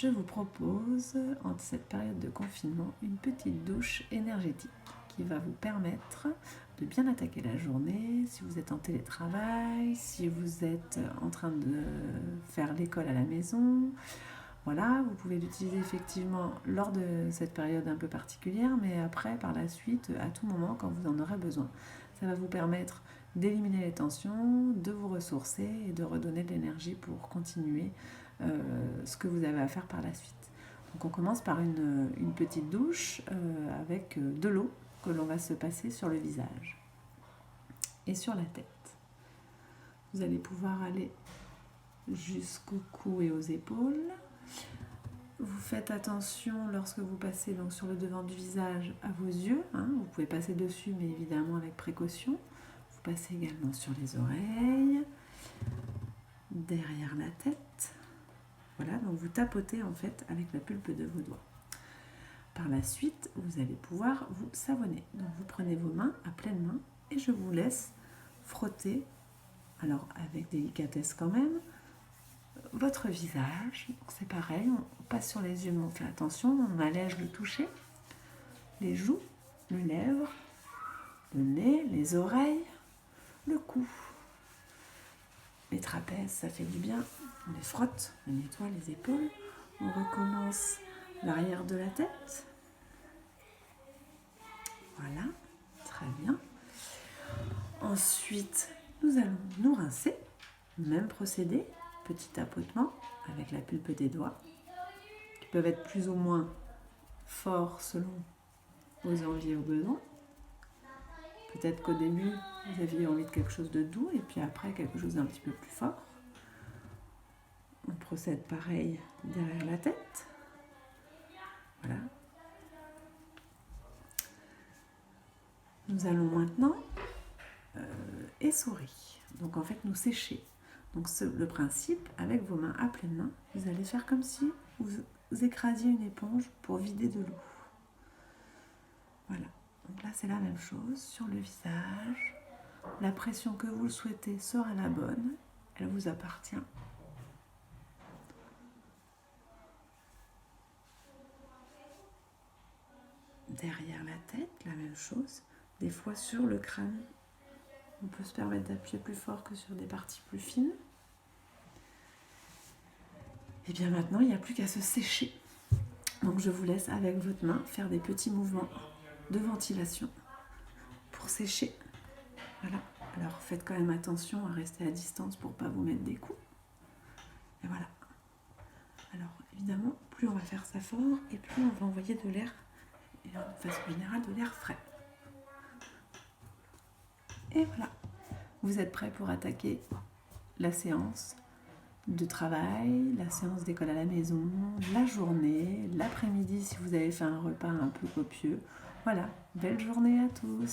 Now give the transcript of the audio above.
je vous propose, en cette période de confinement, une petite douche énergétique qui va vous permettre de bien attaquer la journée, si vous êtes en télétravail, si vous êtes en train de faire l'école à la maison. Voilà, vous pouvez l'utiliser effectivement lors de cette période un peu particulière, mais après, par la suite, à tout moment, quand vous en aurez besoin. Ça va vous permettre d'éliminer les tensions, de vous ressourcer et de redonner de l'énergie pour continuer ce que vous avez à faire par la suite. Donc on commence par une petite douche avec de l'eau que l'on va se passer sur le visage et sur la tête. Vous allez pouvoir aller jusqu'au cou et aux épaules. Vous faites attention lorsque vous passez donc sur le devant du visage à vos yeux. Vous pouvez passer dessus, mais évidemment avec précaution. Vous passez également sur les oreilles, derrière la tête. Voilà, donc vous tapotez en fait avec la pulpe de vos doigts. Par la suite, vous allez pouvoir vous savonner. Donc vous prenez vos mains à pleine main et je vous laisse frotter, alors avec délicatesse quand même, votre visage. Donc c'est pareil, on passe sur les yeux, mais on fait attention, on allège le toucher, les joues, les lèvres, le nez, les oreilles, le cou. Les trapèzes, ça fait du bien. On les frotte, on nettoie les épaules. On recommence l'arrière de la tête. Voilà, très bien. Ensuite, nous allons nous rincer. Même procédé, petit tapotement avec la pulpe des doigts, qui peuvent être plus ou moins forts selon vos envies et vos besoins. Peut-être qu'au début, vous aviez envie de quelque chose de doux et puis après quelque chose d'un petit peu plus fort. On procède pareil derrière la tête. Voilà. Nous allons maintenant essorer. Donc en fait, nous sécher. Donc le principe, avec vos mains à pleine main, vous allez faire comme si vous écrasiez une éponge pour vider de l'eau. Voilà. Donc là, c'est la même chose sur le visage. La pression que vous le souhaitez sera la bonne. Elle vous appartient. Derrière la tête, la même chose. Des fois sur le crâne, on peut se permettre d'appuyer plus fort que sur des parties plus fines. Et bien maintenant, il n'y a plus qu'à se sécher. Donc je vous laisse avec votre main faire des petits mouvements de ventilation pour sécher. Voilà. Alors faites quand même attention à rester à distance pour ne pas vous mettre des coups. Et voilà. Alors évidemment, plus on va faire ça fort et plus on va envoyer de l'air, et de façon générale de l'air frais. Et voilà. Vous êtes prêts pour attaquer la séance de travail, la séance d'école à la maison, la journée, l'après-midi si vous avez fait un repas un peu copieux. Voilà, belle journée à tous!